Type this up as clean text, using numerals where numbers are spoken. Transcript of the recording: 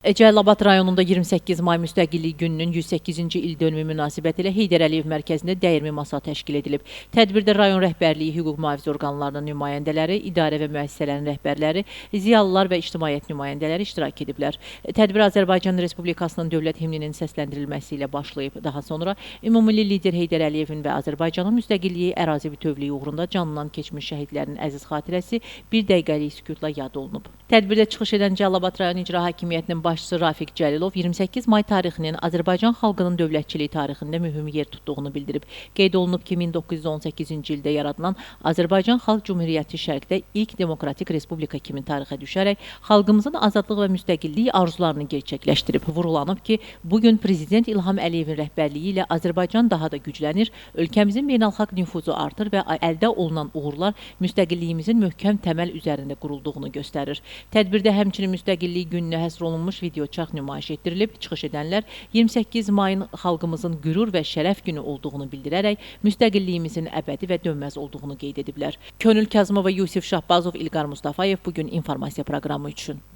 Cəlilabad rayonunda 28 may Müstəqillik gününün 108-ci il dönümü münasibətilə Heydər Əliyev mərkəzində dəyirmi masa təşkil edilib. Tədbirdə rayon rəhbərliyi, hüquq mühafizə orqanlarının nümayəndələri, idarə və müəssisələrin rəhbərləri, ziyalılar və ictimaiyyət nümayəndələri iştirak ediblər. Tədbir Azərbaycan Respublikasının dövlət himninin səsləndirilməsi ilə başlayıb. Daha sonra ümumilli lider Heydər Əliyevin və Azərbaycanın müstəqilliyi, ərazi bütövlüyü uğrunda canından keçmiş şəhidlərin əziz xatirəsi bir dəqiqəlik sükutla yad olunub. Tədbirdə çıxış edən Cəlilabad rayon İcra Hakimiyyətinin başçısı Rafiq Cəlilov 28 may tarixinin Azərbaycan xalqının dövlətçiliyi tarixində mühüm yer tutduğunu bildirib. Qeyd olunub ki, 1918-ci ildə yaradılan Azərbaycan Xalq Cümhuriyyəti şərqdə ilk demokratik respublika kimi tarixə düşərək xalqımızın azadlıq və müstəqillik arzularını gerçəkləşdirib. Vurğulanıb ki, bugün Prezident İlham Əliyevin rəhbərliyi ilə Azərbaycan daha da güclənir, ölkəmizin beynəlxalq nüfuzu artır və əldə olunan uğurlar müstəqilliyimizin möhkəm təməl üzərində qurulduğunu göstərir. Tədbirdə həmçinin müstəqillik gününə həsr olunmuş videoçarx nümayiş etdirilib. Çıxış edənlər 28 mayın xalqımızın qürur və şərəf günü olduğunu bildirərək müstəqilliyimizin əbədi və dönməz olduğunu qeyd ediblər. Könül Kazımova, Yusif Şahbazov, İlqar Mustafayev bugün informasiya proqramı üçün.